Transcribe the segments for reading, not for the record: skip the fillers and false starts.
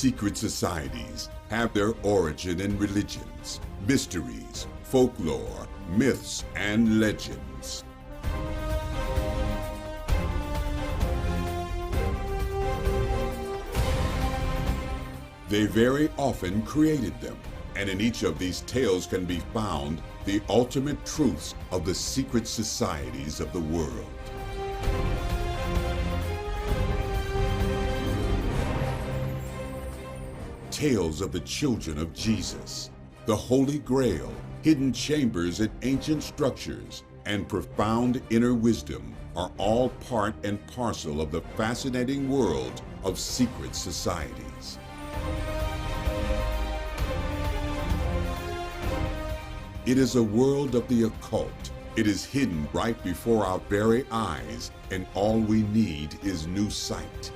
Secret societies have their origin in religions, mysteries, folklore, myths, and legends. They very often created them, and in each of these tales can be found the ultimate truths of the secret societies of the world. Tales of the children of Jesus, the Holy Grail, hidden chambers in ancient structures, and profound inner wisdom are all part and parcel of the fascinating world of secret societies. It is a world of the occult. It is hidden right before our very eyes, and all we need is new sight.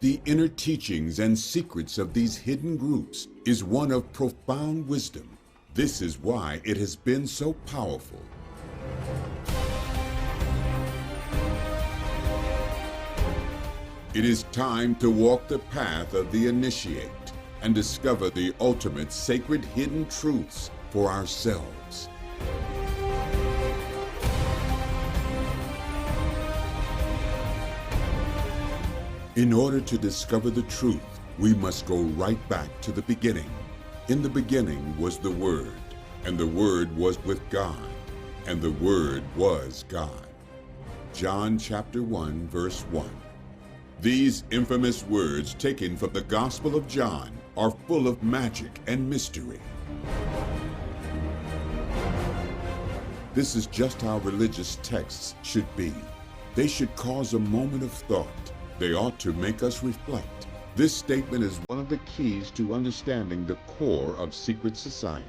The inner teachings and secrets of these hidden groups is one of profound wisdom. This is why it has been so powerful. It is time to walk the path of the initiate and discover the ultimate sacred hidden truths for ourselves. In order to discover the truth, we must go right back to the beginning. In the beginning was the Word, and the Word was with God, and the Word was God. John chapter 1, verse 1. These infamous words taken from the Gospel of John are full of magic and mystery. This is just how religious texts should be. They should cause a moment of thought. They ought to make us reflect. This statement is one of the keys to understanding the core of secret societies.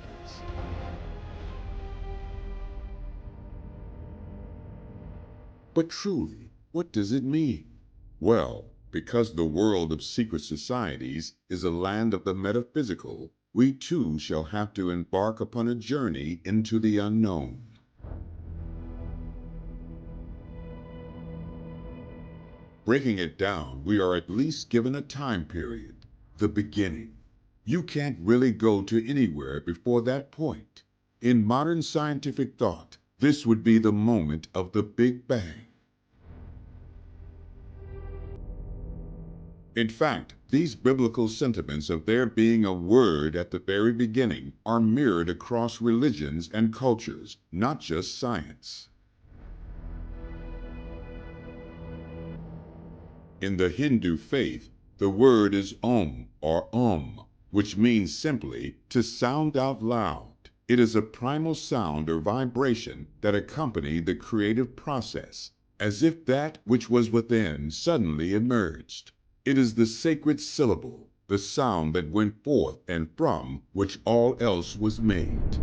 But truly, what does it mean? Well, because the world of secret societies is a land of the metaphysical, we too shall have to embark upon a journey into the unknown. Breaking it down, we are at least given a time period, the beginning. You can't really go to anywhere before that point. In modern scientific thought, this would be the moment of the Big Bang. In fact, these biblical sentiments of there being a word at the very beginning are mirrored across religions and cultures, not just science. In the Hindu faith, the word is Om or which means simply to sound out loud. It is a primal sound or vibration that accompanied the creative process, as if that which was within suddenly emerged. It is the sacred syllable, the sound that went forth and from which all else was made.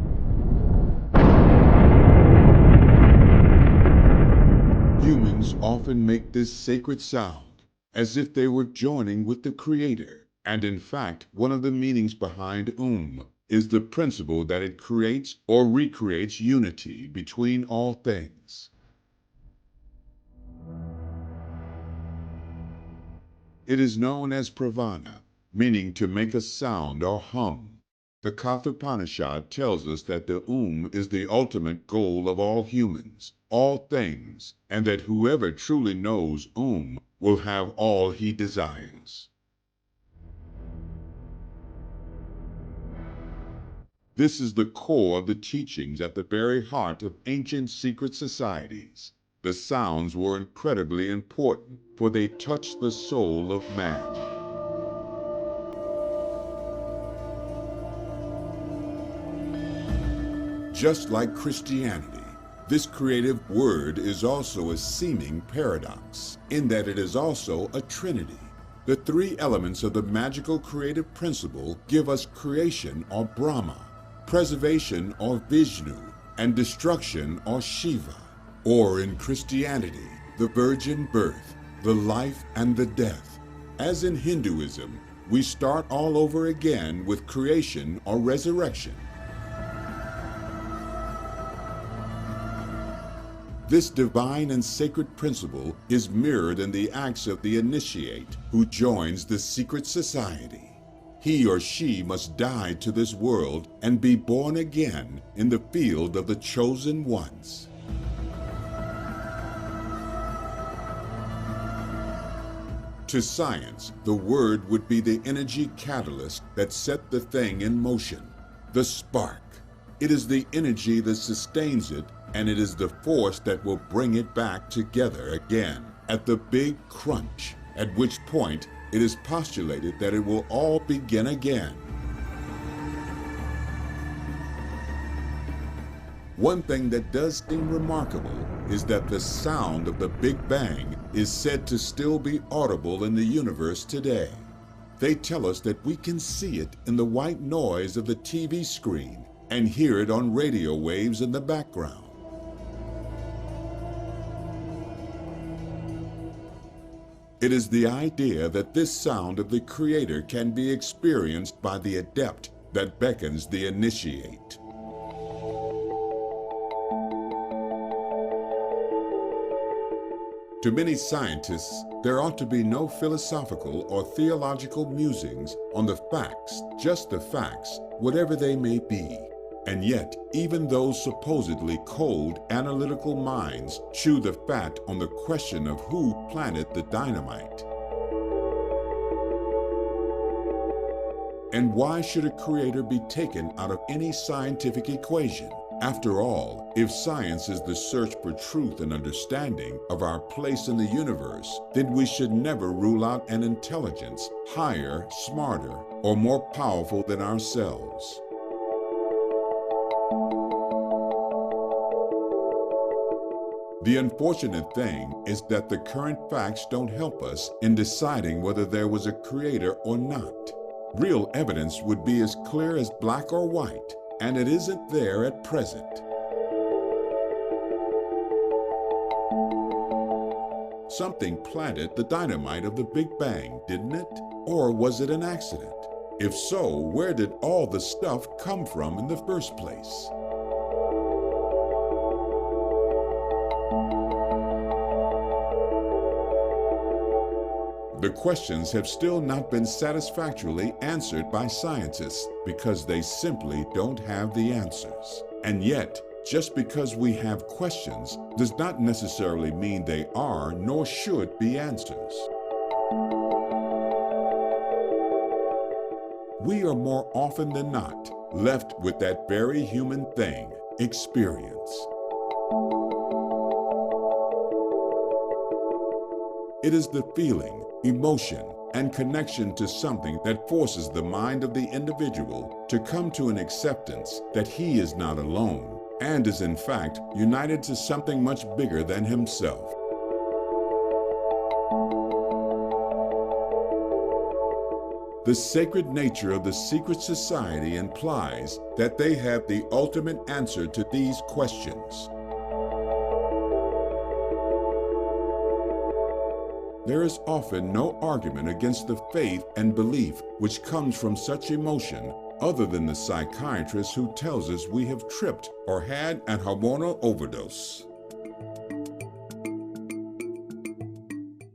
Humans often make this sacred sound as if they were joining with the Creator. And in fact, one of the meanings behind is the principle that it creates or recreates unity between all things. It is known as pravana, meaning to make a sound or hum. The Kathopanishad tells us that the is the ultimate goal of all humans, all things, and that whoever truly knows will have all he desires. This is the core of the teachings at the very heart of ancient secret societies. The sounds were incredibly important, for they touched the soul of man. Just like Christianity, this creative word is also a seeming paradox, in that it is also a trinity. The three elements of the magical creative principle give us creation or Brahma, preservation or Vishnu, and destruction or Shiva. Or in Christianity, the virgin birth, the life and the death. As in Hinduism, we start all over again with creation or resurrection. This divine and sacred principle is mirrored in the acts of the initiate who joins the secret society. He or she must die to this world and be born again in the field of the chosen ones. To science, the word would be the energy catalyst that set the thing in motion, the spark. It is the energy that sustains it, and it is the force that will bring it back together again at the big crunch, at which point it is postulated that it will all begin again. One thing that does seem remarkable is that the sound of the Big Bang is said to still be audible in the universe today. They tell us that we can see it in the white noise of the TV screen and hear it on radio waves in the background. It is the idea that this sound of the Creator can be experienced by the adept that beckons the initiate. To many scientists, there ought to be no philosophical or theological musings on the facts, just the facts, whatever they may be. And yet, even those supposedly cold, analytical minds chew the fat on the question of who planted the dynamite. And why should a creator be taken out of any scientific equation? After all, if science is the search for truth and understanding of our place in the universe, then we should never rule out an intelligence higher, smarter, or more powerful than ourselves. The unfortunate thing is that the current facts don't help us in deciding whether there was a creator or not. Real evidence would be as clear as black or white, and it isn't there at present. Something planted the dynamite of the Big Bang, didn't it? Or was it an accident? If so, where did all the stuff come from in the first place? The questions have still not been satisfactorily answered by scientists because they simply don't have the answers. And yet, just because we have questions does not necessarily mean they are nor should be answers. We are more often than not left with that very human thing, experience. It is the feeling, emotion, and connection to something that forces the mind of the individual to come to an acceptance that he is not alone and is in fact united to something much bigger than himself. The sacred nature of the secret society implies that they have the ultimate answer to these questions. There is often no argument against the faith and belief which comes from such emotion other than the psychiatrist who tells us we have tripped or had an hormonal overdose.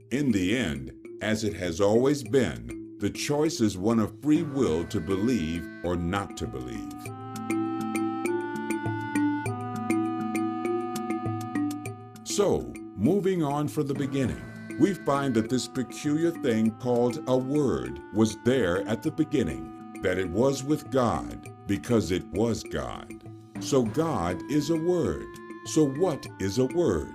In the end, as it has always been, the choice is one of free will to believe or not to believe. So, moving on from the beginning, we find that this peculiar thing called a word was there at the beginning, that it was with God because it was God. So God is a word. So what is a word?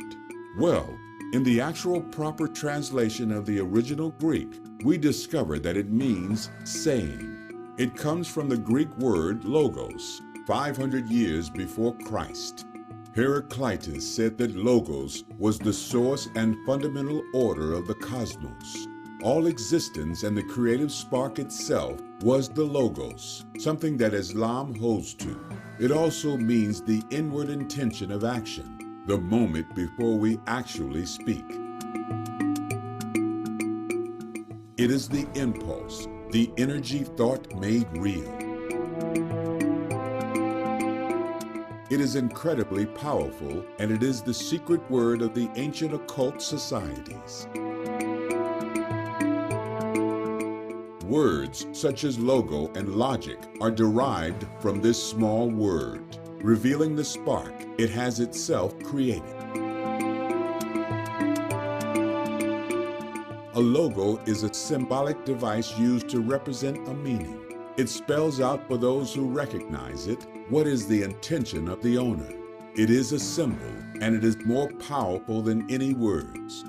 Well, in the actual proper translation of the original Greek, we discover that it means saying. It comes from the Greek word logos, 500 years before Christ. Heraclitus said that logos was the source and fundamental order of the cosmos. All existence and the creative spark itself was the logos, something that Islam holds to. It also means the inward intention of action, the moment before we actually speak. It is the impulse, the energy thought made real. It is incredibly powerful, and it is the secret word of the ancient occult societies. Words such as logo and logic are derived from this small word, revealing the spark it has itself created. A logo is a symbolic device used to represent a meaning. It spells out for those who recognize it what is the intention of the owner. It is a symbol, and it is more powerful than any words.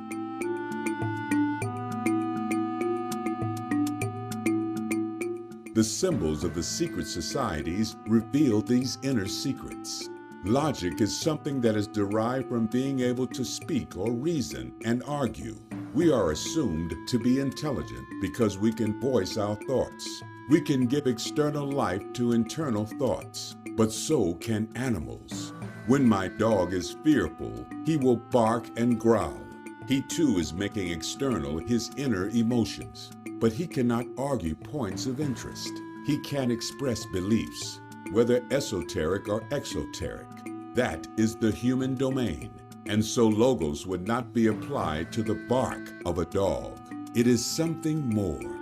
The symbols of the secret societies reveal these inner secrets. Logic is something that is derived from being able to speak or reason and argue. We are assumed to be intelligent because we can voice our thoughts. We can give external life to internal thoughts, but so can animals. When my dog is fearful, he will bark and growl. He too is making external his inner emotions, but he cannot argue points of interest. He can't express beliefs, whether esoteric or exoteric. That is the human domain, and so logos would not be applied to the bark of a dog. It is something more.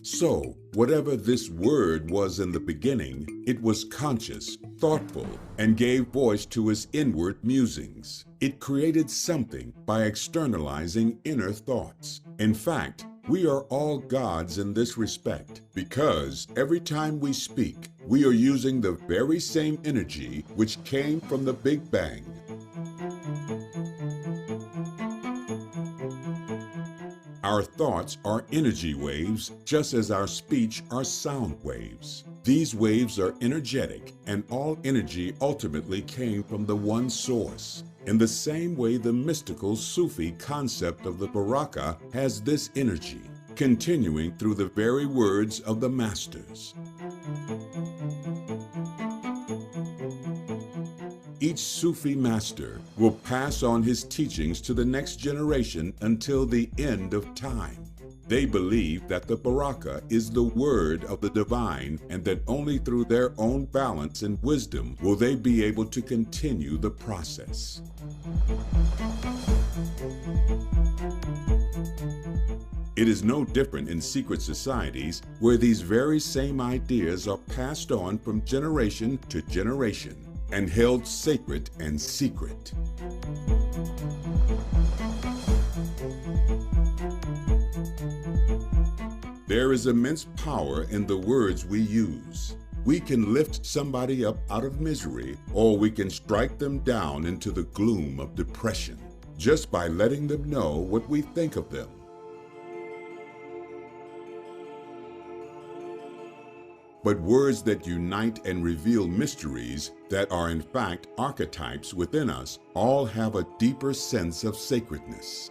So, whatever this word was in the beginning, it was conscious, thoughtful, and gave voice to his inward musings. It created something by externalizing inner thoughts. In fact, we are all gods in this respect, because every time we speak, we are using the very same energy which came from the Big Bang. Our thoughts are energy waves, just as our speech are sound waves. These waves are energetic, and all energy ultimately came from the one source. In the same way, the mystical Sufi concept of the Baraka has this energy, continuing through the very words of the masters. Each Sufi master will pass on his teachings to the next generation until the end of time. They believe that the Baraka is the word of the divine, and that only through their own balance and wisdom will they be able to continue the process. It is no different in secret societies, where these very same ideas are passed on from generation to generation and held sacred and secret. There is immense power in the words we use. We can lift somebody up out of misery, or we can strike them down into the gloom of depression, just by letting them know what we think of them. But words that unite and reveal mysteries that are in fact archetypes within us all have a deeper sense of sacredness.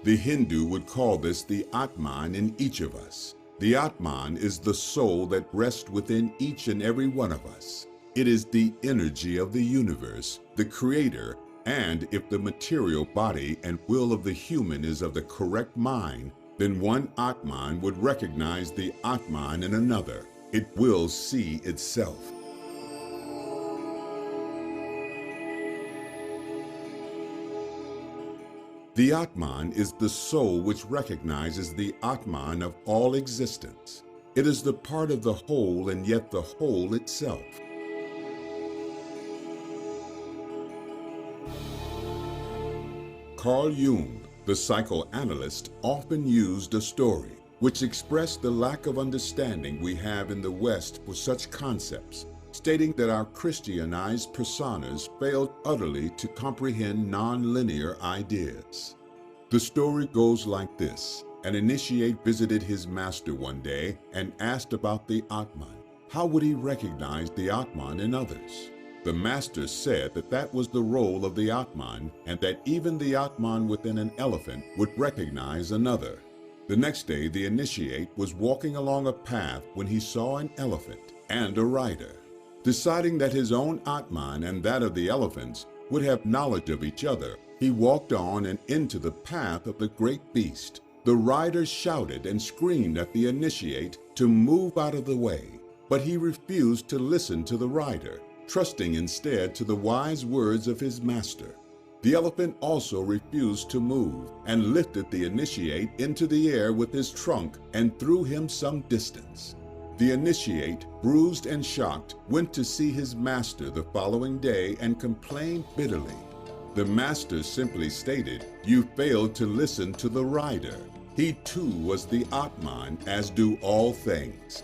The Hindu would call this the Atman in each of us. The Atman is the soul that rests within each and every one of us. It is the energy of the universe, the creator, and if the material body and will of the human is of the correct mind, then one Atman would recognize the Atman in another. It will see itself. The Atman is the soul which recognizes the Atman of all existence. It is the part of the whole and yet the whole itself. Carl Jung, the psychoanalyst, often used a story which expressed the lack of understanding we have in the West for such concepts, stating that our Christianized personas failed utterly to comprehend non-linear ideas. The story goes like this. An initiate visited his master one day and asked about the Atman. How would he recognize the Atman in others? The master said that that was the role of the Atman, and that even the Atman within an elephant would recognize another. The next day, the initiate was walking along a path when he saw an elephant and a rider. Deciding that his own Atman and that of the elephants would have knowledge of each other, He walked on and into the path of the great beast. The rider shouted and screamed at the initiate to move out of the way, but he refused to listen to the rider, trusting instead to the wise words of his master. The elephant also refused to move and lifted the initiate into the air with his trunk and threw him some distance. The initiate, bruised and shocked, went to see his master the following day and complained bitterly. The master simply stated, "You failed to listen to the rider. He too was the Atman, as do all things."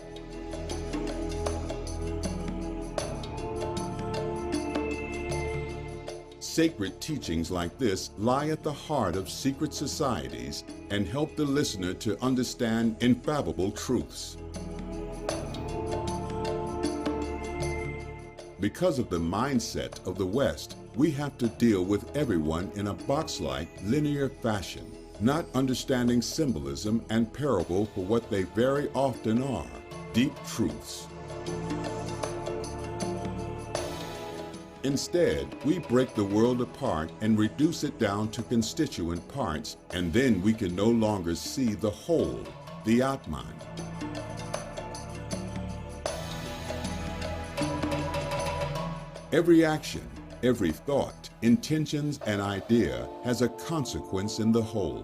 Sacred teachings like this lie at the heart of secret societies and help the listener to understand infallible truths. Because of the mindset of the West, we have to deal with everyone in a box-like, linear fashion, not understanding symbolism and parable for what they very often are, deep truths. Instead, we break the world apart and reduce it down to constituent parts, and then we can no longer see the whole, the Atman. Every action, every thought, intentions, and idea has a consequence in the whole.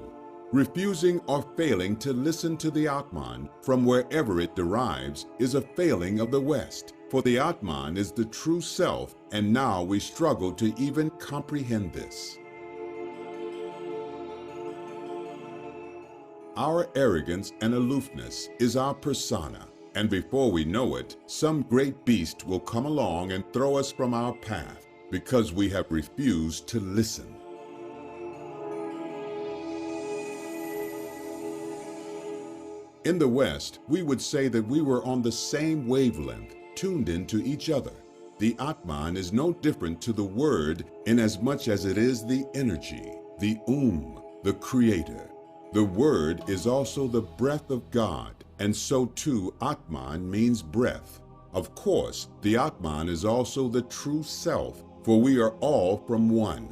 Refusing or failing to listen to the Atman from wherever it derives is a failing of the West, for the Atman is the true self, and now we struggle to even comprehend this. Our arrogance and aloofness is our persona, and before we know it, some great beast will come along and throw us from our path because we have refused to listen. In the West, we would say that we were on the same wavelength, tuned into each other. The Atman is no different to the Word in as much as it is the energy, the the Creator. The Word is also the breath of God, and so too Atman means breath. Of course, the Atman is also the true self, for we are all from one.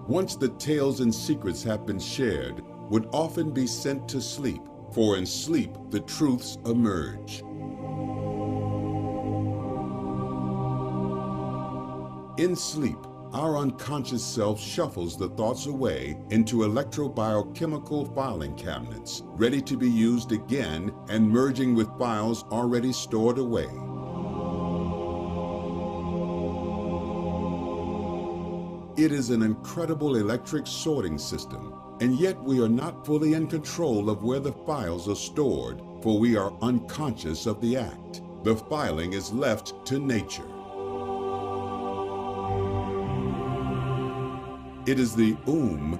Once the tales and secrets have been shared, would often be sent to sleep, for in sleep the truths emerge. In sleep, our unconscious self shuffles the thoughts away into electrobiochemical filing cabinets, ready to be used again and merging with files already stored away. It is an incredible electric sorting system, and yet we are not fully in control of where the files are stored, for we are unconscious of the act. The filing is left to nature. It is the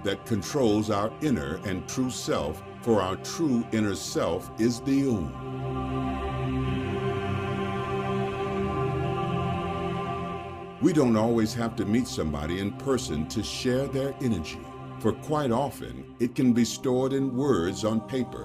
that controls our inner and true self, for our true inner self is the We don't always have to meet somebody in person to share their energy, for quite often it can be stored in words on paper.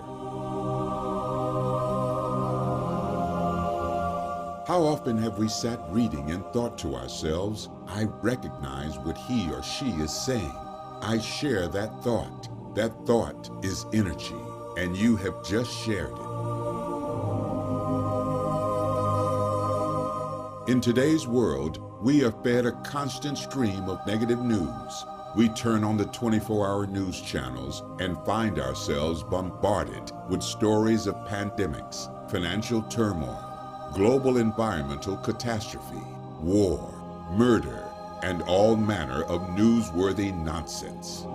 How often have we sat reading and thought to ourselves, I recognize what he or she is saying. I share that thought. That thought is energy, and you have just shared it. In today's world, we are fed a constant stream of negative news. We turn on the 24-hour news channels and find ourselves bombarded with stories of pandemics, financial turmoil, global environmental catastrophe, war, murder, and all manner of newsworthy nonsense.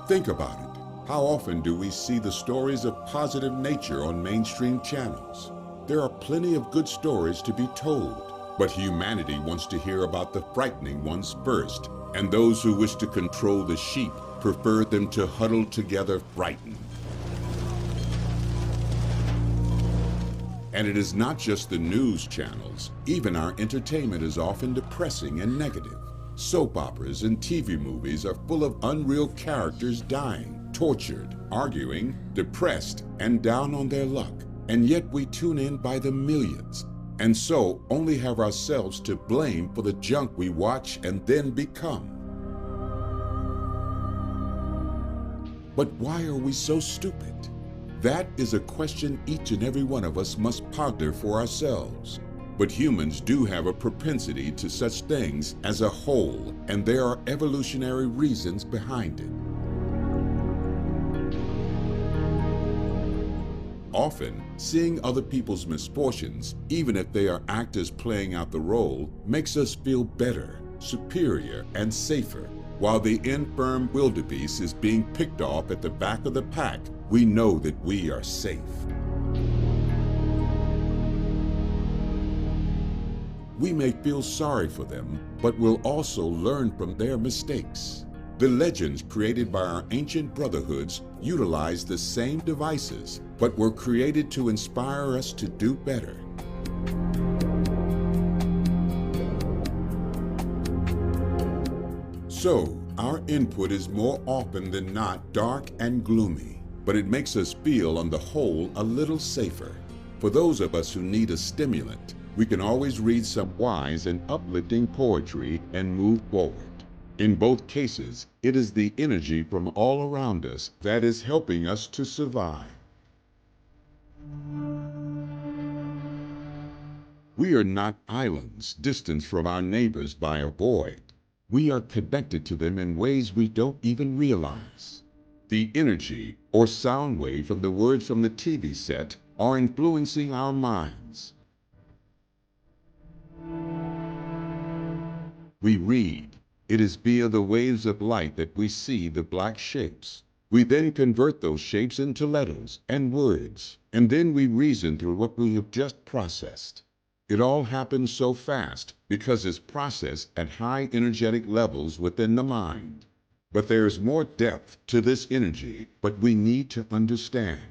Think about it. How often do we see the stories of positive nature on mainstream channels? There are plenty of good stories to be told, but humanity wants to hear about the frightening ones first, and those who wish to control the sheep prefer them to huddle together frightened. And it is not just the news channels. Even our entertainment is often depressing and negative. Soap operas and TV movies are full of unreal characters dying, tortured, arguing, depressed, and down on their luck. And yet we tune in by the millions, and so only have ourselves to blame for the junk we watch and then become. But why are we so stupid? That is a question each and every one of us must ponder for ourselves. But humans do have a propensity to such things as a whole, and there are evolutionary reasons behind it. Often, seeing other people's misfortunes, even if they are actors playing out the role, makes us feel better, superior, and safer. While the infirm wildebeest is being picked off at the back of the pack, we know that we are safe. We may feel sorry for them, but we'll also learn from their mistakes. The legends created by our ancient brotherhoods utilize the same devices, but were created to inspire us to do better. So, our input is more often than not dark and gloomy, but it makes us feel on the whole a little safer. For those of us who need a stimulant, we can always read some wise and uplifting poetry and move forward. In both cases, it is the energy from all around us that is helping us to survive. We are not islands distanced from our neighbors by a void. We are connected to them in ways we don't even realize. The energy or sound wave from the words from the TV set are influencing our minds. We read. It is via the waves of light that we see the black shapes. We then convert those shapes into letters and words, and then we reason through what we have just processed. It all happens so fast because it's processed at high energetic levels within the mind. But there is more depth to this energy, but we need to understand.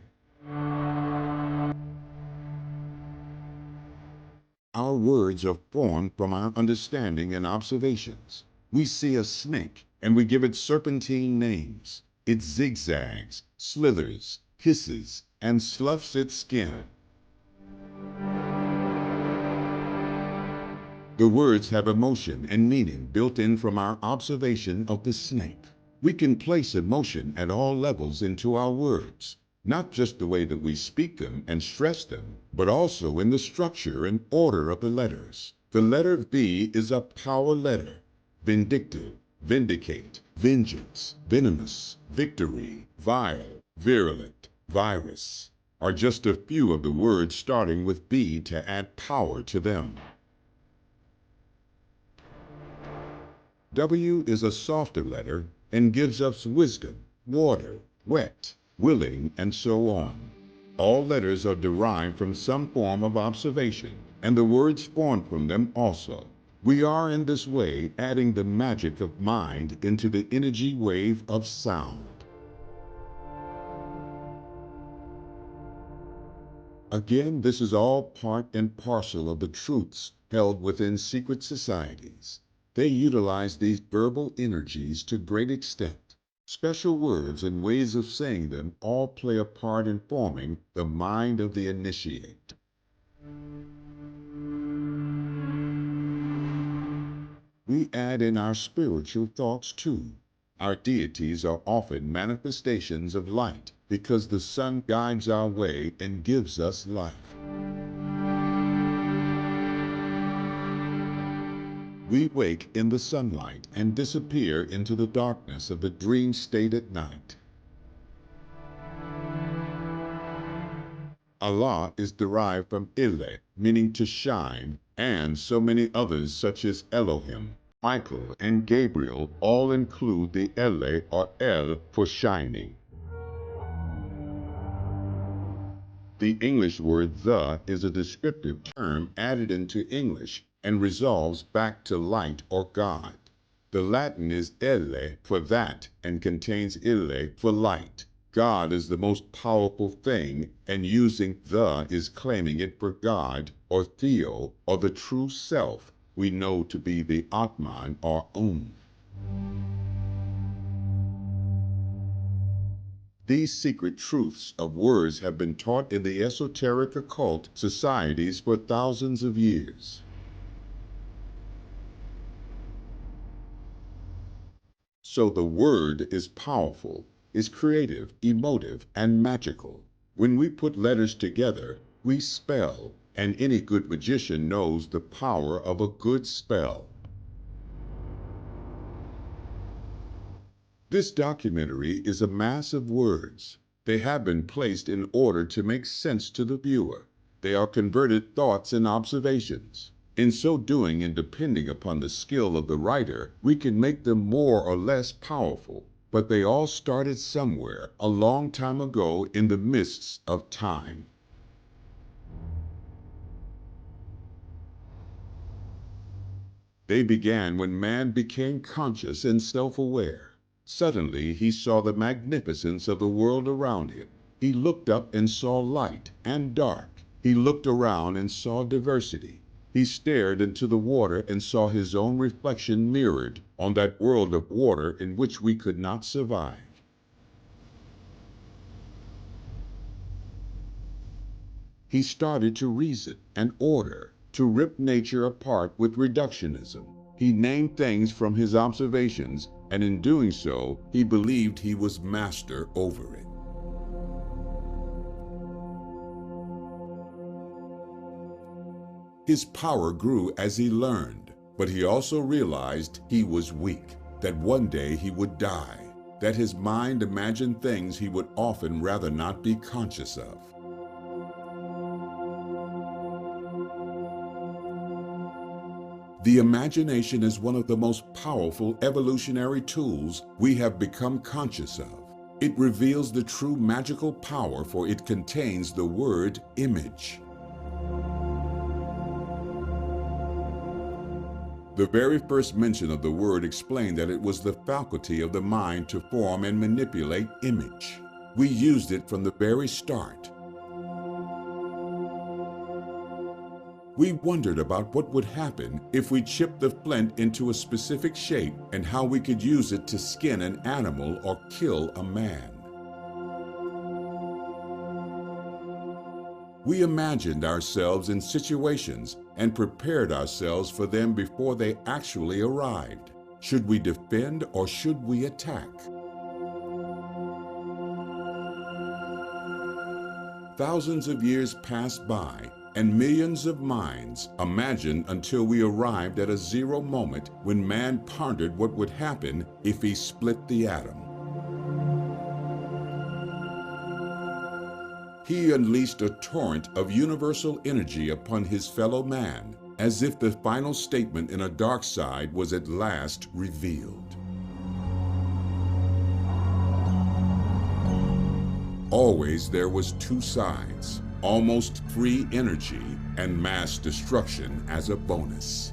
Our words are formed from our understanding and observations. We see a snake, and we give it serpentine names. It zigzags, slithers, hisses, and sloughs its skin. The words have emotion and meaning built in from our observation of the snake. We can place emotion at all levels into our words, not just the way that we speak them and stress them, but also in the structure and order of the letters. The letter V is a power letter. Vindictive, vindicate, vengeance, venomous, victory, vile, virulent, virus are just a few of the words starting with V to add power to them. W is a softer letter and gives us wisdom, water, wet, willing, and so on. All letters are derived from some form of observation, and the words formed from them also. We are in this way adding the magic of mind into the energy wave of sound. Again, this is all part and parcel of the truths held within secret societies. They utilize these verbal energies to great extent. Special words and ways of saying them all play a part in forming the mind of the initiate. We add in our spiritual thoughts too. Our deities are often manifestations of light because the sun guides our way and gives us life. We wake in the sunlight and disappear into the darkness of the dream state at night. Allah is derived from Ile, meaning to shine, and so many others such as Elohim, Michael, and Gabriel all include the Ele or El for shining. The English word the is a descriptive term added into English and resolves back to light or God. The Latin is ele for that and contains ille for light. God is the most powerful thing, and using the is claiming it for God or Theo or the true self we know to be the Atman or These secret truths of words have been taught in the esoteric occult societies for thousands of years. So the word is powerful, is creative, emotive, and magical. When we put letters together, we spell, and any good magician knows the power of a good spell. This documentary is a mass of words. They have been placed in order to make sense to the viewer. They are converted thoughts and observations. In so doing, and depending upon the skill of the writer, we can make them more or less powerful. But they all started somewhere a long time ago in the mists of time. They began when man became conscious and self-aware. Suddenly he saw the magnificence of the world around him. He looked up and saw light and dark. He looked around and saw diversity. He stared into the water and saw his own reflection mirrored on that world of water in which we could not survive. He started to reason and order, to rip nature apart with reductionism. He named things from his observations, and in doing so, he believed he was master over it. His power grew as he learned, but he also realized he was weak, that one day he would die, that his mind imagined things he would often rather not be conscious of. The imagination is one of the most powerful evolutionary tools we have become conscious of. It reveals the true magical power, for it contains the word image. The very first mention of the word explained that it was the faculty of the mind to form and manipulate image. We used it from the very start. We wondered about what would happen if we chipped the flint into a specific shape and how we could use it to skin an animal or kill a man. We imagined ourselves in situations and prepared ourselves for them before they actually arrived. Should we defend or should we attack? Thousands of years passed by, and millions of minds imagined until we arrived at a zero moment when man pondered what would happen if he split the atom. He unleashed a torrent of universal energy upon his fellow man, as if the final statement in a dark side was at last revealed. Always there was two sides. Almost free energy and mass destruction as a bonus.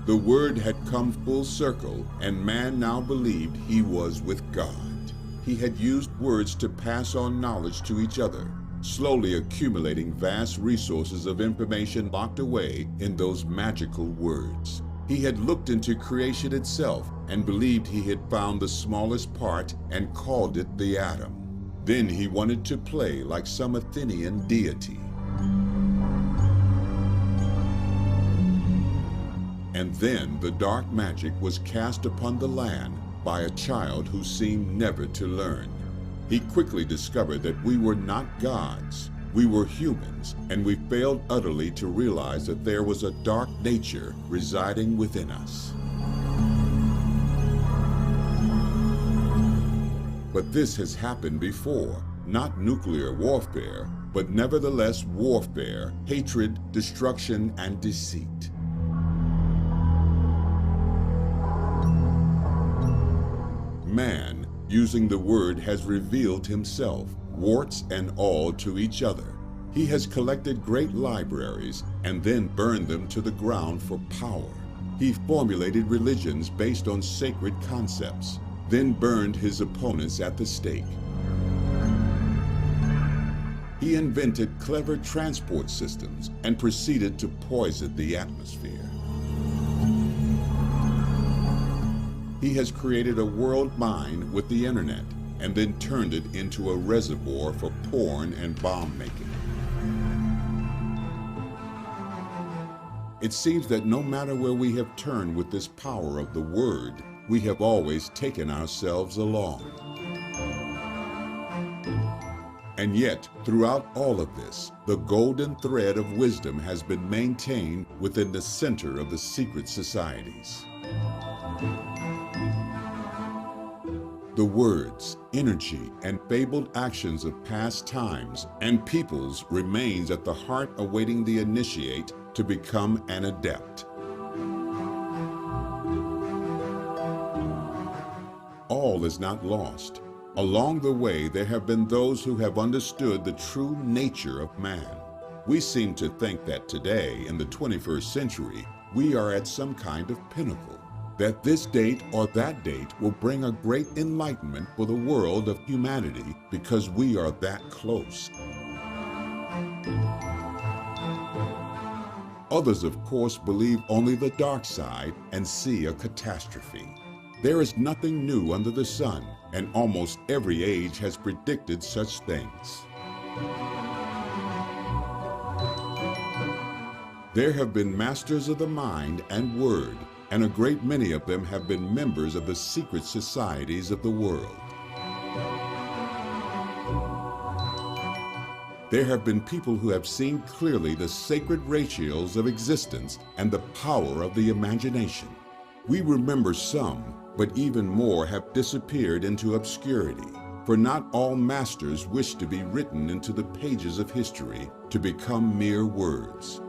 The word had come full circle, and man now believed he was with God. He had used words to pass on knowledge to each other, slowly accumulating vast resources of information locked away in those magical words. He had looked into creation itself and believed he had found the smallest part and called it the atom. Then he wanted to play like some Athenian deity. And then the dark magic was cast upon the land by a child who seemed never to learn. He quickly discovered that we were not gods. We were humans, and we failed utterly to realize that there was a dark nature residing within us. But this has happened before, not nuclear warfare, but nevertheless warfare, hatred, destruction, and deceit. Man, using the word, has revealed himself, warts and all, to each other. He has collected great libraries and then burned them to the ground for power. He formulated religions based on sacred concepts, then burned his opponents at the stake. He invented clever transport systems and proceeded to poison the atmosphere. He has created a world mind with the internet and then turned it into a reservoir for porn and bomb making. It seems that no matter where we have turned with this power of the word, we have always taken ourselves along. And yet, throughout all of this, the golden thread of wisdom has been maintained within the center of the secret societies. The words, energy, and fabled actions of past times and peoples remains at the heart awaiting the initiate to become an adept. All is not lost. Along the way, there have been those who have understood the true nature of man. We seem to think that today, in the 21st century, we are at some kind of pinnacle, that this date or that date will bring a great enlightenment for the world of humanity because we are that close. Others, of course, believe only the dark side and see a catastrophe. There is nothing new under the sun, and almost every age has predicted such things. There have been masters of the mind and word, and a great many of them have been members of the secret societies of the world. There have been people who have seen clearly the sacred ratios of existence and the power of the imagination. We remember some, but even more have disappeared into obscurity, for not all masters wish to be written into the pages of history to become mere words.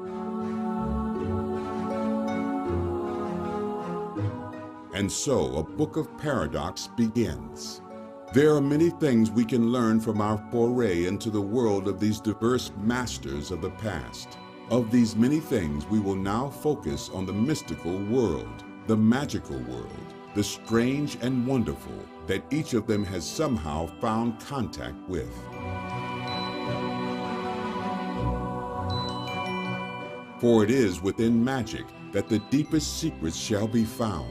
And so a book of paradox begins. There are many things we can learn from our foray into the world of these diverse masters of the past. Of these many things, we will now focus on the mystical world, the magical world, the strange and wonderful that each of them has somehow found contact with. For it is within magic that the deepest secrets shall be found.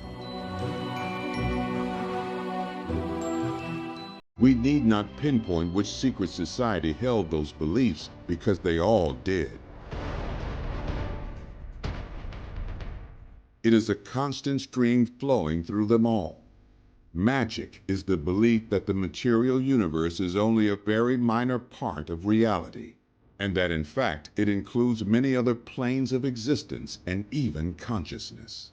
We need not pinpoint which secret society held those beliefs because they all did. It is a constant stream flowing through them all. Magic is the belief that the material universe is only a very minor part of reality, and that in fact it includes many other planes of existence and even consciousness.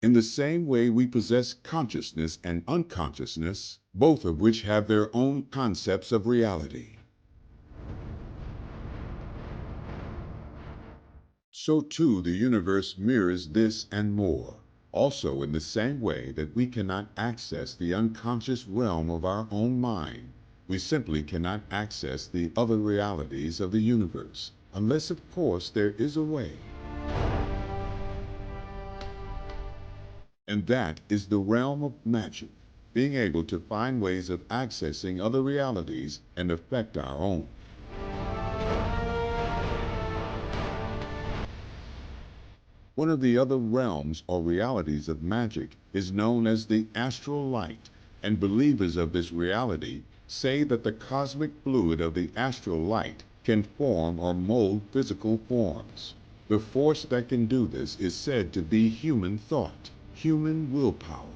In the same way we possess consciousness and unconsciousness, both of which have their own concepts of reality. So too the universe mirrors this and more, also in the same way that we cannot access the unconscious realm of our own mind. We simply cannot access the other realities of the universe, unless of course there is a way. And that is the realm of magic, being able to find ways of accessing other realities and affect our own. One of the other realms or realities of magic is known as the astral light, and believers of this reality say that the cosmic fluid of the astral light can form or mold physical forms. The force that can do this is said to be human thought, human willpower.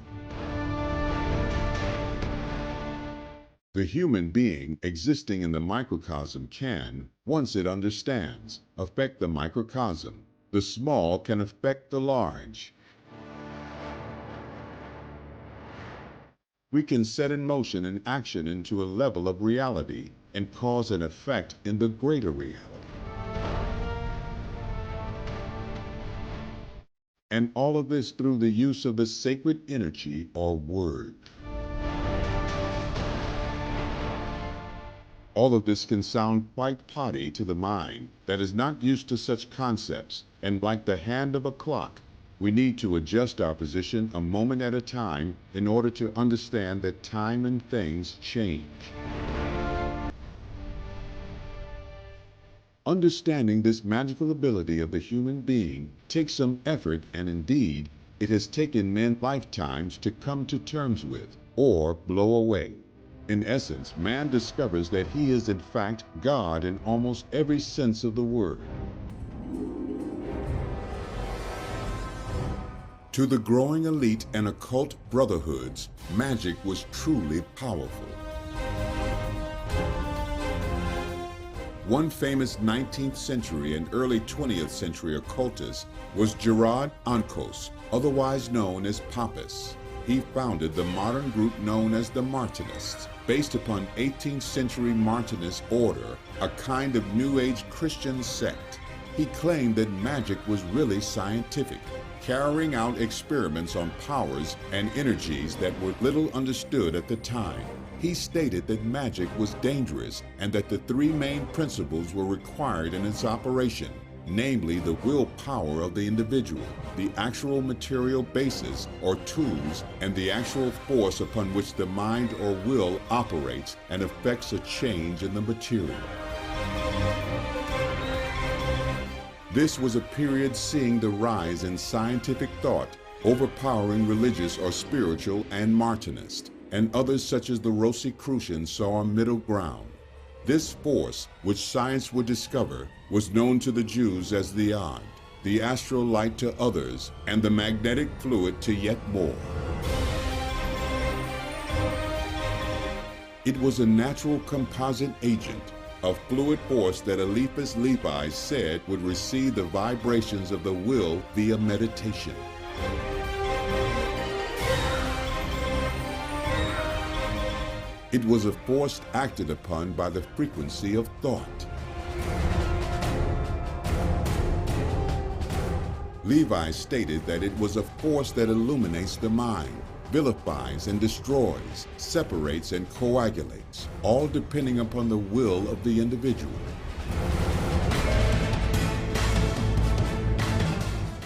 The human being existing in the microcosm can, once it understands, affect the microcosm. The small can affect the large. We can set in motion an action into a level of reality and cause an effect in the greater reality. And all of this through the use of the sacred energy or word. All of this can sound quite potty to the mind that is not used to such concepts, and like the hand of a clock, we need to adjust our position a moment at a time in order to understand that time and things change. Understanding this magical ability of the human being takes some effort, and indeed, it has taken men lifetimes to come to terms with or blow away. In essence, man discovers that he is in fact God in almost every sense of the word. To the growing elite and occult brotherhoods, magic was truly powerful. One famous 19th century and early 20th century occultist was Gerard Oncos, otherwise known as Pappus. He founded the modern group known as the Martinists, based upon 18th century Martinist order, a kind of New Age Christian sect. He claimed that magic was really scientific, carrying out experiments on powers and energies that were little understood at the time. He stated that magic was dangerous and that the three main principles were required in its operation, namely the willpower of the individual, the actual material basis or tools, and the actual force upon which the mind or will operates and affects a change in the material. This was a period seeing the rise in scientific thought, overpowering religious or spiritual and Martinist, and others such as the Rosicrucians saw a middle ground. This force, which science would discover, was known to the Jews as the Odd, the astral light to others, and the magnetic fluid to yet more. It was a natural composite agent, a fluid force that Eliphas Levi said would receive the vibrations of the will via meditation. It was a force acted upon by the frequency of thought. Levi stated that it was a force that illuminates the mind, vilifies and destroys, separates and coagulates, all depending upon the will of the individual.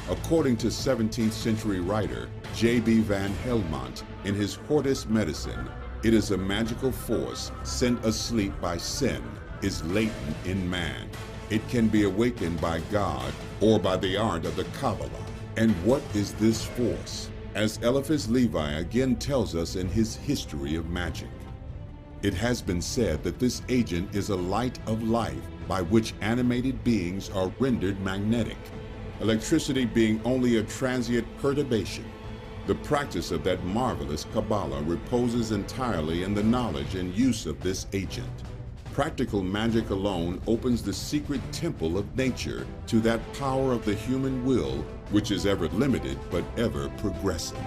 According to 17th century writer J.B. van Helmont in his Hortus Medicine, it is a magical force sent asleep by sin, is latent in man. It can be awakened by God or by the art of the Kabbalah. And what is this force? As Eliphas Levi again tells us in his History of Magic, it has been said that this agent is a light of life by which animated beings are rendered magnetic, electricity being only a transient perturbation. The practice of that marvelous Kabbalah reposes entirely in the knowledge and use of this agent. Practical magic alone opens the secret temple of nature to that power of the human will which is ever limited but ever progressive.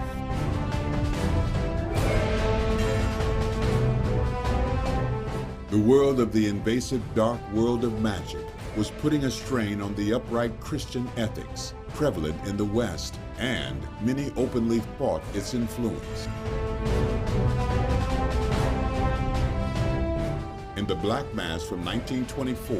The world of the invasive dark world of magic was putting a strain on the upright Christian ethics prevalent in the West, and many openly fought its influence. In The Black Mass from 1924,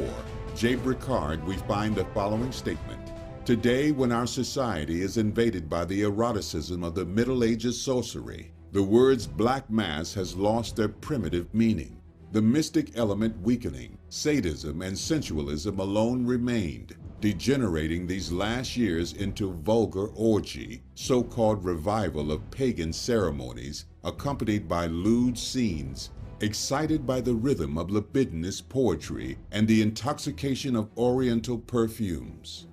J. Bricard, we find the following statement. Today, when our society is invaded by the eroticism of the Middle Ages sorcery, the words Black Mass has lost their primitive meaning. The mystic element weakening, sadism and sensualism alone remained, degenerating these last years into vulgar orgy, so-called revival of pagan ceremonies, accompanied by lewd scenes, excited by the rhythm of libidinous poetry and the intoxication of oriental perfumes.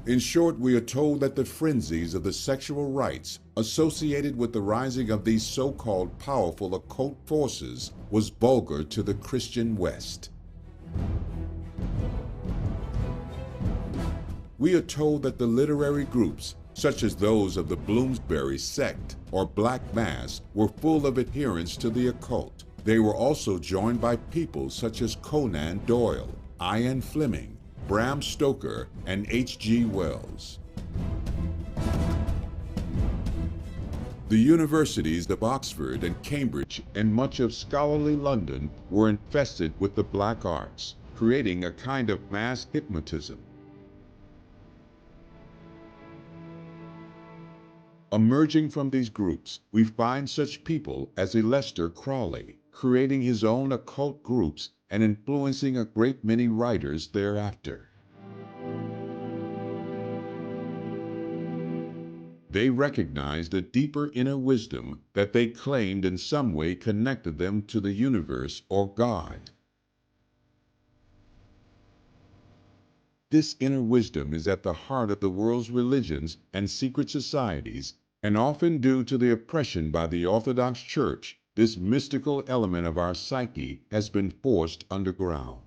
In short, we are told that the frenzies of the sexual rites associated with the rising of these so-called powerful occult forces was vulgar to the Christian West. We are told that the literary groups, such as those of the Bloomsbury sect or Black Mass, were full of adherents to the occult. They were also joined by people such as Conan Doyle, Ian Fleming, Bram Stoker, and H.G. Wells. The universities of Oxford and Cambridge and much of scholarly London were infested with the black arts, creating a kind of mass hypnotism. Emerging from these groups, we find such people as Aleister Crowley, creating his own occult groups and influencing a great many writers thereafter. They recognized a deeper inner wisdom that they claimed in some way connected them to the universe or God. This inner wisdom is at the heart of the world's religions and secret societies, and often due to the oppression by the Orthodox Church, this mystical element of our psyche has been forced underground.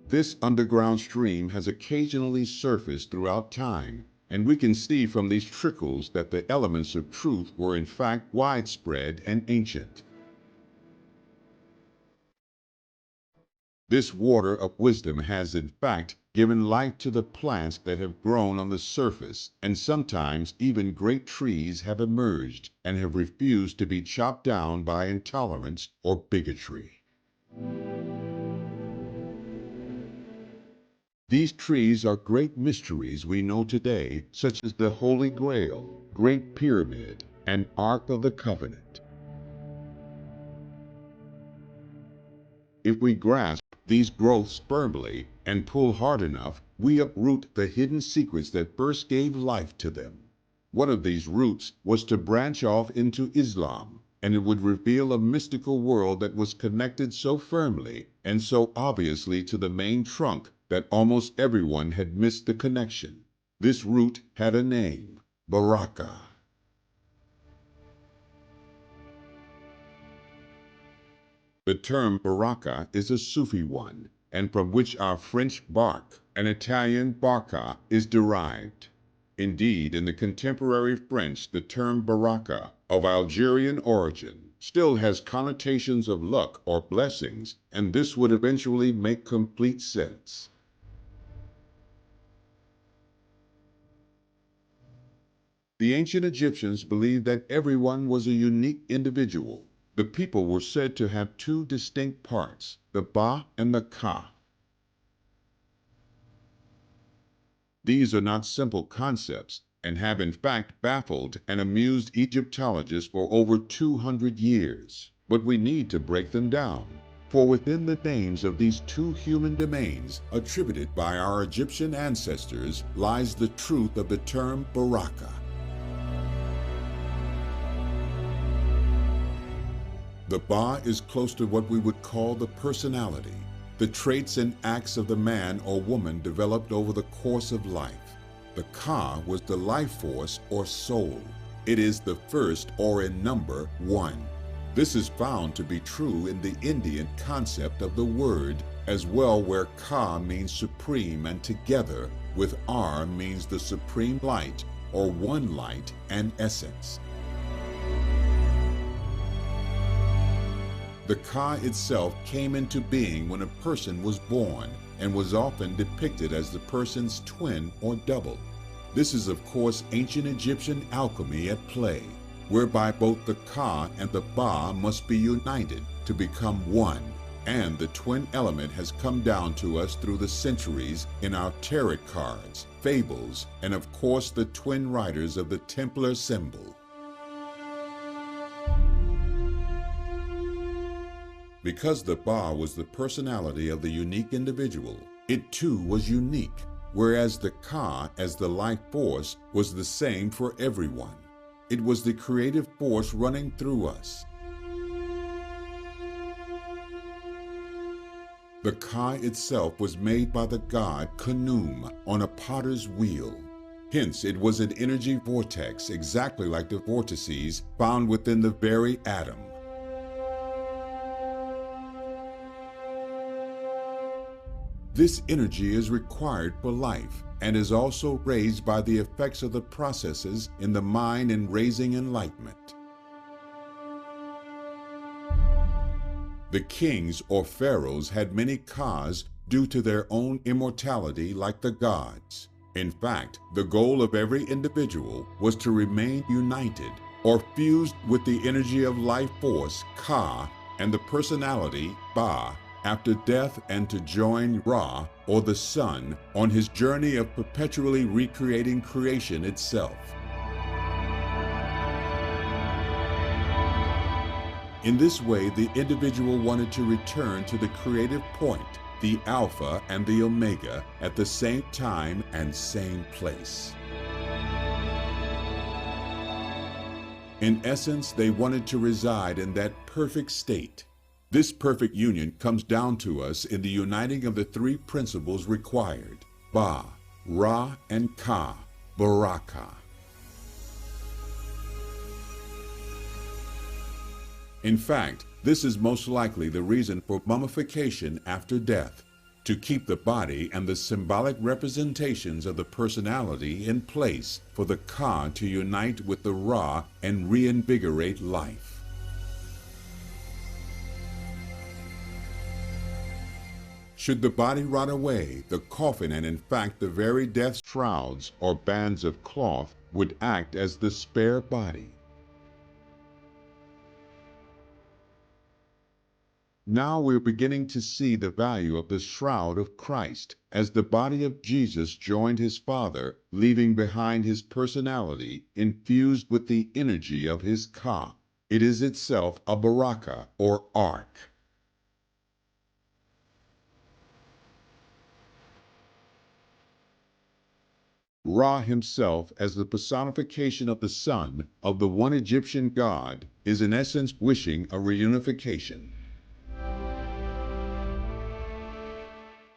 This underground stream has occasionally surfaced throughout time, and we can see from these trickles that the elements of truth were in fact widespread and ancient. This water of wisdom has in fact given life to the plants that have grown on the surface, and sometimes even great trees have emerged and have refused to be chopped down by intolerance or bigotry. These trees are great mysteries we know today, such as the Holy Grail, Great Pyramid, and Ark of the Covenant. If we grasp these growths firmly and pull hard enough, we uproot the hidden secrets that first gave life to them. One of these roots was to branch off into Islam, and it would reveal a mystical world that was connected so firmly and so obviously to the main trunk that almost everyone had missed the connection. This root had a name, Baraka. The term Baraka is a Sufi one, and from which our French bark and Italian barca is derived. Indeed, in the contemporary French, the term Baraka, of Algerian origin, still has connotations of luck or blessings, and this would eventually make complete sense. The ancient Egyptians believed that everyone was a unique individual. The people were said to have two distinct parts, the Ba and the Ka. These are not simple concepts and have in fact baffled and amused Egyptologists for over 200 years. But we need to break them down. For within the names of these two human domains attributed by our Egyptian ancestors lies the truth of the term Baraka. The Ba is close to what we would call the personality, the traits and acts of the man or woman developed over the course of life. The Ka was the life force or soul. It is the first, or in number, one. This is found to be true in the Indian concept of the word, as well, where Ka means supreme and together, with R means the supreme light, or one light and essence. The Ka itself came into being when a person was born and was often depicted as the person's twin or double. This is of course ancient Egyptian alchemy at play, whereby both the Ka and the Ba must be united to become one, and the twin element has come down to us through the centuries in our tarot cards, fables, and of course the twin riders of the Templar symbol. Because the Ba was the personality of the unique individual, it too was unique, whereas the Ka, as the life force, was the same for everyone. It was the creative force running through us. The Ka itself was made by the god Khnum on a potter's wheel. Hence, it was an energy vortex exactly like the vortices found within the very atom. This energy is required for life and is also raised by the effects of the processes in the mind in raising enlightenment. The kings or pharaohs had many Kas due to their own immortality like the gods. In fact, the goal of every individual was to remain united or fused with the energy of life force, Ka, and the personality, Ba, after death, and to join Ra, or the sun, on his journey of perpetually recreating creation itself. In this way, the individual wanted to return to the creative point, the Alpha and the Omega, at the same time and same place. In essence, they wanted to reside in that perfect state. This perfect union comes down to us in the uniting of the three principles required: Ba, Ra, and Ka, Baraka. In fact, this is most likely the reason for mummification after death, to keep the body and the symbolic representations of the personality in place for the Ka to unite with the Ra and reinvigorate life. Should the body rot away, the coffin and in fact the very death shrouds or bands of cloth would act as the spare body. Now we're beginning to see the value of the shroud of Christ, as the body of Jesus joined his Father, leaving behind his personality infused with the energy of his Ka. It is itself a Baraka or ark. Ra himself, as the personification of the sun of the one Egyptian god, is in essence wishing a reunification.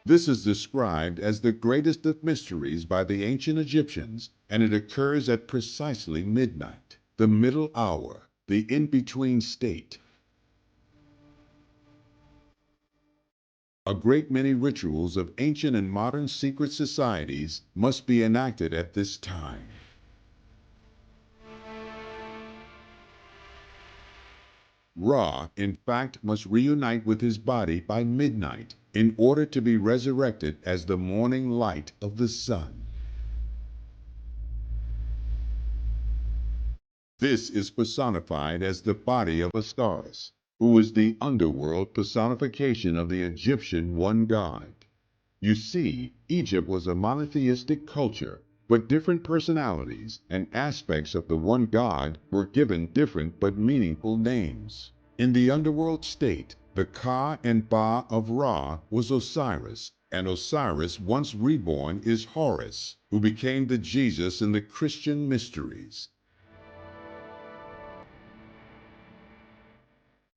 This is described as the greatest of mysteries by the ancient Egyptians, and it occurs at precisely midnight, the middle hour, the in-between state. A great many rituals of ancient and modern secret societies must be enacted at this time. Ra, in fact, must reunite with his body by midnight in order to be resurrected as the morning light of the sun. This is personified as the body of Osiris, who is the underworld personification of the Egyptian one god. You see, Egypt was a monotheistic culture, but different personalities and aspects of the one god were given different but meaningful names. In the underworld state, the Ka and Ba of Ra was Osiris, and Osiris, once reborn, is Horus, who became the Jesus in the Christian mysteries.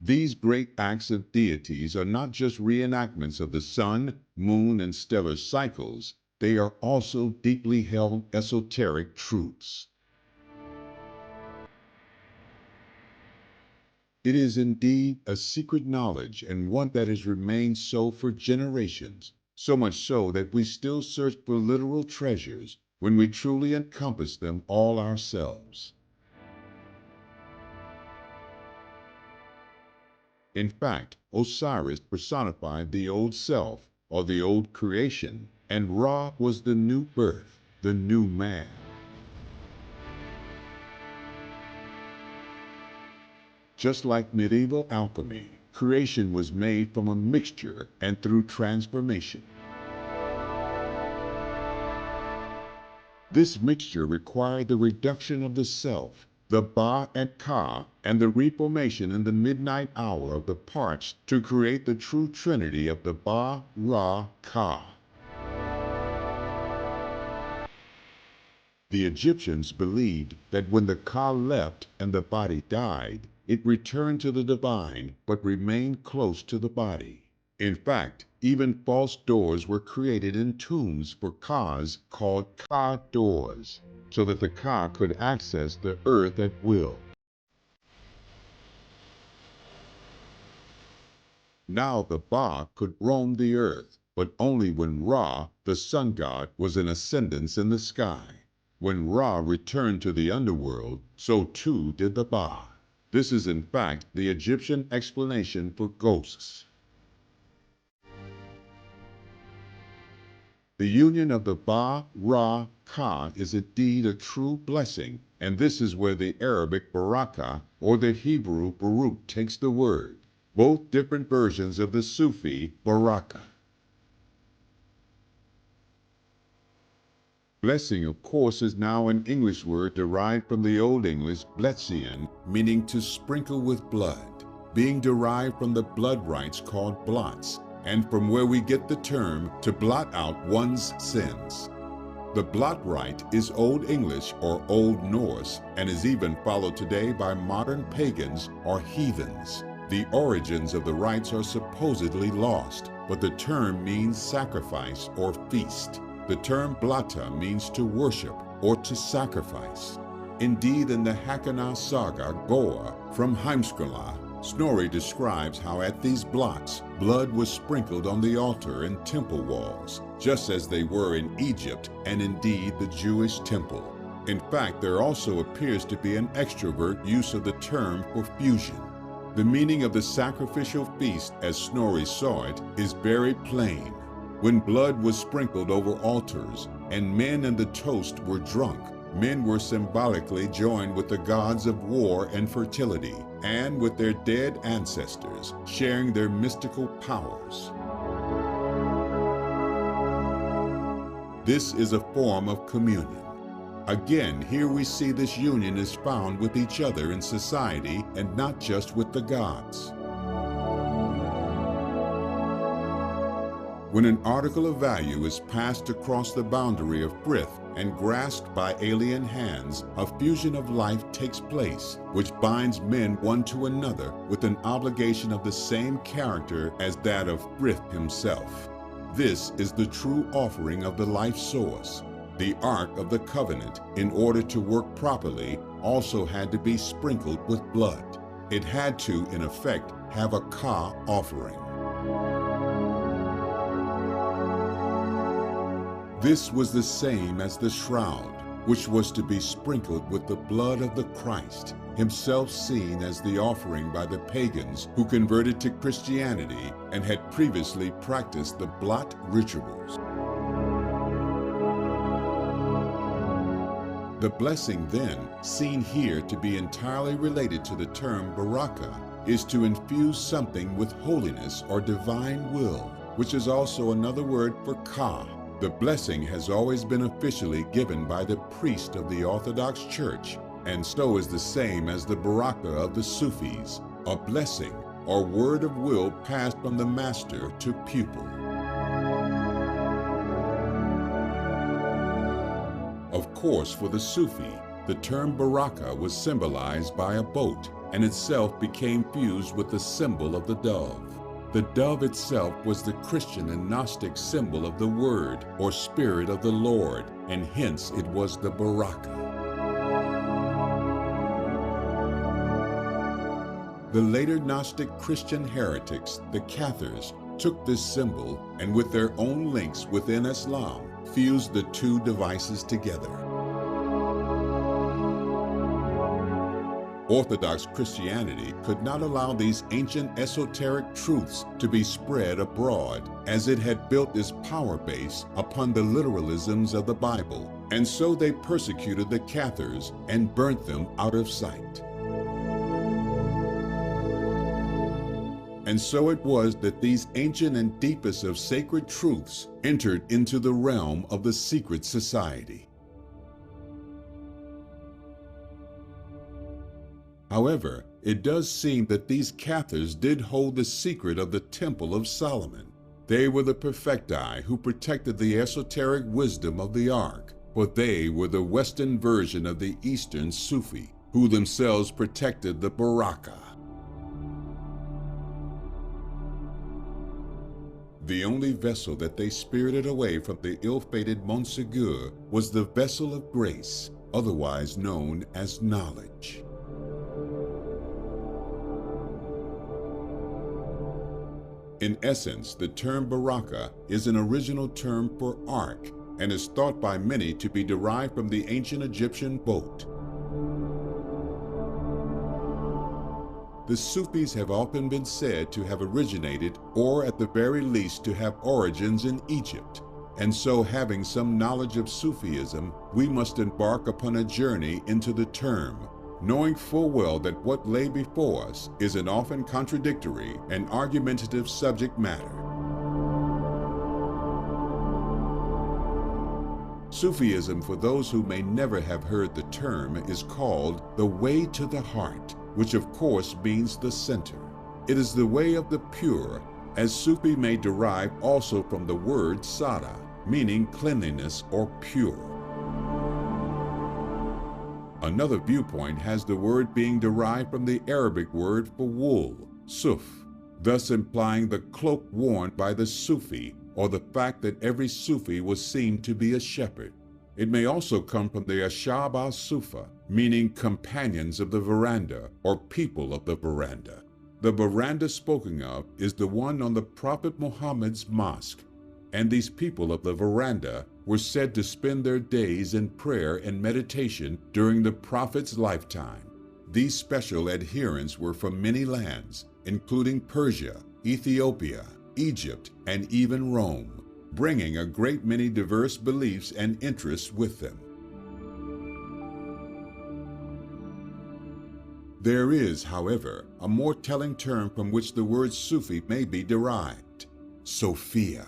These great acts of deities are not just reenactments of the sun, moon, and stellar cycles, they are also deeply held esoteric truths. It is indeed a secret knowledge, and one that has remained so for generations, so much so that we still search for literal treasures when we truly encompass them all ourselves. In fact, Osiris personified the old self, or the old creation, and Ra was the new birth, the new man. Just like medieval alchemy, creation was made from a mixture and through transformation. This mixture required the reduction of the self, the Ba and Ka, and the reformation in the midnight hour of the parts to create the true trinity of the Ba, Ra, Ka. The Egyptians believed that when the Ka left and the body died, it returned to the divine but remained close to the body. In fact, even false doors were created in tombs for Kas called Ka doors, so that the Ka could access the earth at will. Now the Ba could roam the earth, but only when Ra, the sun god, was in ascendance in the sky. When Ra returned to the underworld, so too did the Ba. This is in fact the Egyptian explanation for ghosts. The union of the Ba, Ra, Ka is indeed a true blessing, and this is where the Arabic Baraka or the Hebrew Baruch takes the word, both different versions of the Sufi Baraka. Blessing, of course, is now an English word derived from the Old English bletsion, meaning to sprinkle with blood. being derived from the blood rites called blots, and from where we get the term to blot out one's sins. The blot rite is Old English or Old Norse and is even followed today by modern pagans or heathens. The origins of the rites are supposedly lost, but the term means sacrifice or feast. The term blata means to worship or to sacrifice. Indeed, in the Hakana saga Goa from Heimskringla, Snorri describes how at these blots, blood was sprinkled on the altar and temple walls, just as they were in Egypt and indeed the Jewish temple. In fact, there also appears to be an extrovert use of the term for fusion. The meaning of the sacrificial feast, as Snorri saw it, is very plain. When blood was sprinkled over altars and men in the toast were drunk, men were symbolically joined with the gods of war and fertility, and with their dead ancestors, sharing their mystical powers. This is a form of communion. Again, here we see this union is found with each other in society and not just with the gods. When an article of value is passed across the boundary of frith and grasped by alien hands, a fusion of life takes place, which binds men one to another with an obligation of the same character as that of frith himself. This is the true offering of the life source. The Ark of the Covenant, in order to work properly, also had to be sprinkled with blood. It had to, in effect, have a Ka offering. This was the same as the shroud, which was to be sprinkled with the blood of the Christ, himself seen as the offering by the pagans who converted to Christianity and had previously practiced the blot rituals. The blessing then, seen here to be entirely related to the term Baraka, is to infuse something with holiness or divine will, which is also another word for Ka. The blessing has always been officially given by the priest of the Orthodox Church, and so is the same as the Baraka of the Sufis, a blessing or word of will passed from the master to pupil. Of course, for the Sufi, the term Baraka was symbolized by a boat and itself became fused with the symbol of the dove. The dove itself was the Christian and Gnostic symbol of the Word or Spirit of the Lord, and hence it was the Baraka. The later Gnostic Christian heretics, the Cathars, took this symbol and with their own links within Islam, fused the two devices together. Orthodox Christianity could not allow these ancient esoteric truths to be spread abroad, as it had built its power base upon the literalisms of the Bible, and so they persecuted the Cathars and burnt them out of sight. And so it was that these ancient and deepest of sacred truths entered into the realm of the secret society. However, it does seem that these Cathars did hold the secret of the Temple of Solomon. They were the perfecti who protected the esoteric wisdom of the Ark, for they were the Western version of the Eastern Sufi, who themselves protected the Baraka. The only vessel that they spirited away from the ill-fated Montsegur was the vessel of grace, otherwise known as knowledge. In essence, the term Baraka is an original term for ark and is thought by many to be derived from the ancient Egyptian boat. The Sufis have often been said to have originated, or at the very least to have origins in Egypt, and so having some knowledge of Sufism, we must embark upon a journey into the term, knowing full well that what lay before us is an often contradictory and argumentative subject matter. Sufism, for those who may never have heard the term, is called the way to the heart, which of course means the center. It is the way of the pure, as Sufi may derive also from the word sada, meaning cleanliness or pure. Another viewpoint has the word being derived from the Arabic word for wool, suf, thus implying the cloak worn by the Sufi, or the fact that every Sufi was seen to be a shepherd. It may also come from the Ashab al-Sufa, meaning companions of the veranda or people of the veranda. The veranda spoken of is the one on the Prophet Muhammad's mosque, and these people of the veranda were said to spend their days in prayer and meditation during the Prophet's lifetime. These special adherents were from many lands, including Persia, Ethiopia, Egypt, and even Rome, bringing a great many diverse beliefs and interests with them. There is, however, a more telling term from which the word Sufi may be derived: Sophia.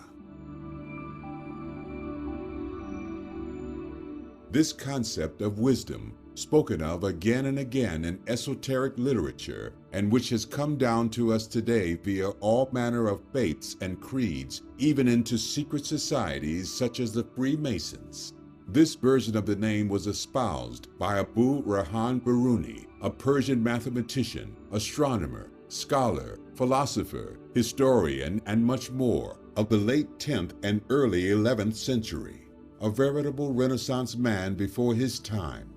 This concept of wisdom, spoken of again and again in esoteric literature, and which has come down to us today via all manner of faiths and creeds, even into secret societies such as the Freemasons. This version of the name was espoused by Abu Rahan Biruni, a Persian mathematician, astronomer, scholar, philosopher, historian, and much more of the late 10th and early 11th century, a veritable Renaissance man before his time.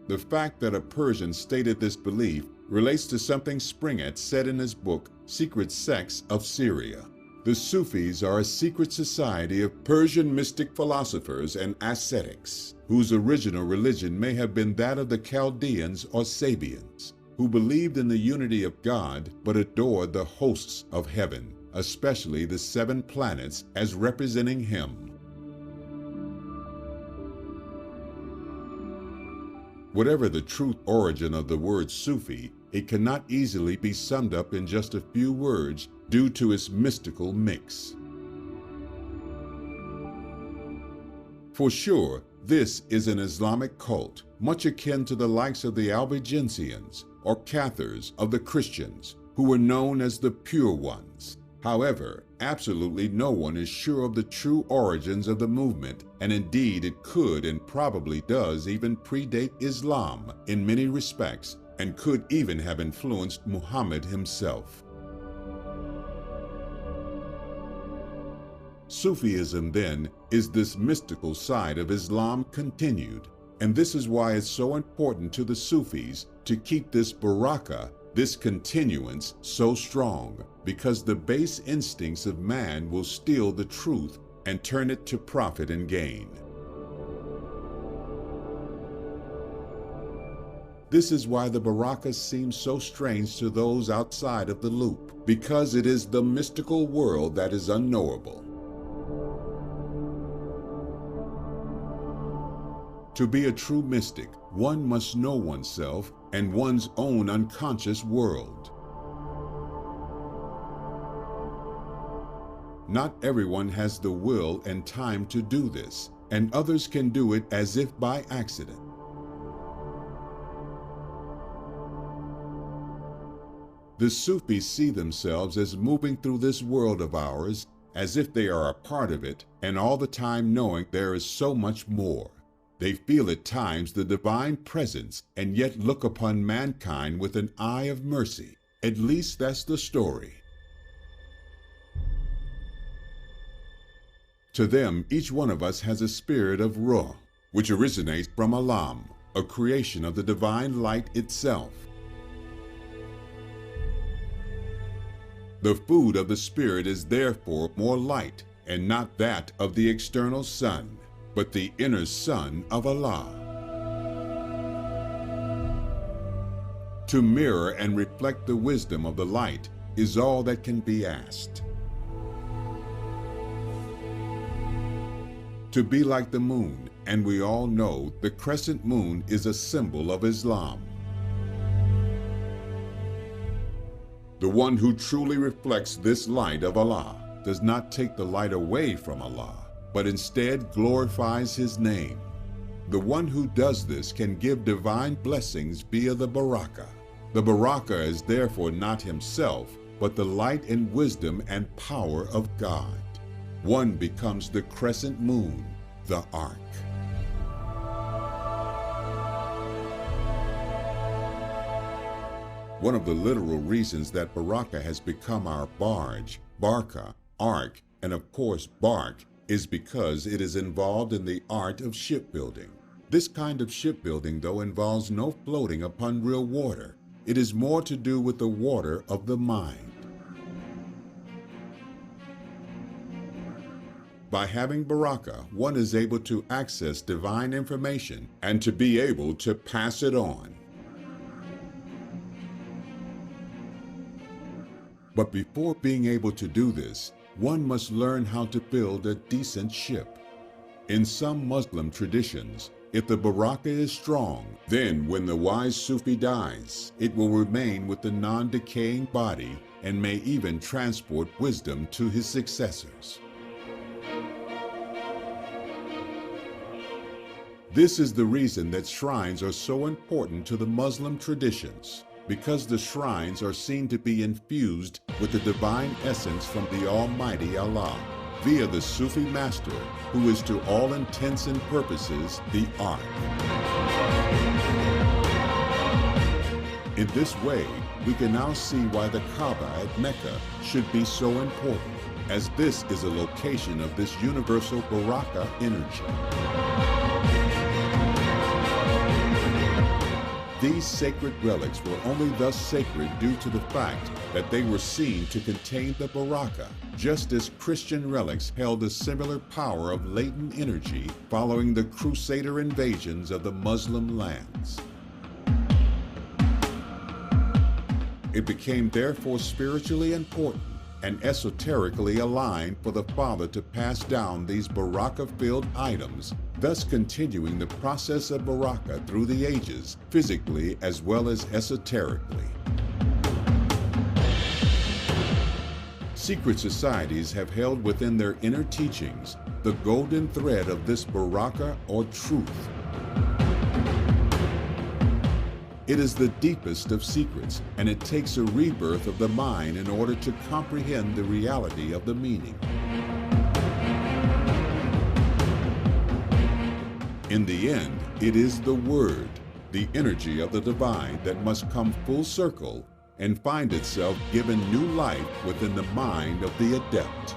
The fact that a Persian stated this belief relates to something Springet said in his book, Secret Sects of Syria. The Sufis are a secret society of Persian mystic philosophers and ascetics, whose original religion may have been that of the Chaldeans or Sabians, who believed in the unity of God but adored the hosts of heaven, especially the 7 planets, as representing Him. Whatever the true origin of the word Sufi, it cannot easily be summed up in just a few words due to its mystical mix. For sure, this is an Islamic cult, much akin to the likes of the Albigensians or Cathars of the Christians, who were known as the Pure Ones. However, absolutely no one is sure of the true origins of the movement, and indeed it could and probably does even predate Islam in many respects, and could even have influenced Muhammad himself. Sufism, then, is this mystical side of Islam continued, and this is why it's so important to the Sufis to keep this Baraka, this continuance, so strong, because the base instincts of man will steal the truth and turn it to profit and gain. This is why the Baraka seems so strange to those outside of the loop, because it is the mystical world that is unknowable. To be a true mystic, one must know oneself and one's own unconscious world. Not everyone has the will and time to do this, and others can do it as if by accident. The Sufis see themselves as moving through this world of ours as if they are a part of it, and all the time knowing there is so much more. They feel at times the divine presence and yet look upon mankind with an eye of mercy. At least that's the story. To them, each one of us has a spirit of Ruh, which originates from Alam, a creation of the divine light itself. The food of the spirit is therefore more light, and not that of the external sun, but the inner sun of Allah. To mirror and reflect the wisdom of the light is all that can be asked. To be like the moon, and we all know the crescent moon is a symbol of Islam. The one who truly reflects this light of Allah does not take the light away from Allah, but instead glorifies His name. The one who does this can give divine blessings via the Baraka. The Baraka is therefore not himself, but the light and wisdom and power of God. One becomes the crescent moon, the ark. One of the literal reasons that Baraka has become our barge, Barka, ark, and of course bark, is because it is involved in the art of shipbuilding. This kind of shipbuilding, though, involves no floating upon real water. It is more to do with the water of the mind. By having Baraka, one is able to access divine information and to be able to pass it on. But before being able to do this, one must learn how to build a decent ship. In some Muslim traditions, if the Baraka is strong, then when the wise Sufi dies, it will remain with the non-decaying body and may even transport wisdom to his successors. This is the reason that shrines are so important to the Muslim traditions, because the shrines are seen to be infused with the divine essence from the Almighty Allah, via the Sufi master, who is to all intents and purposes the ark. In this way, we can now see why the Kaaba at Mecca should be so important, as this is a location of this universal Baraka energy. These sacred relics were only thus sacred due to the fact that they were seen to contain the Baraka, just as Christian relics held a similar power of latent energy following the Crusader invasions of the Muslim lands. It became therefore spiritually important and esoterically aligned for the Father to pass down these Baraka-filled items, thus continuing the process of Baraka through the ages, physically as well as esoterically. Secret societies have held within their inner teachings the golden thread of this Baraka or truth. It is the deepest of secrets, and it takes a rebirth of the mind in order to comprehend the reality of the meaning. In the end, it is the Word, the energy of the divine, that must come full circle and find itself given new life within the mind of the adept.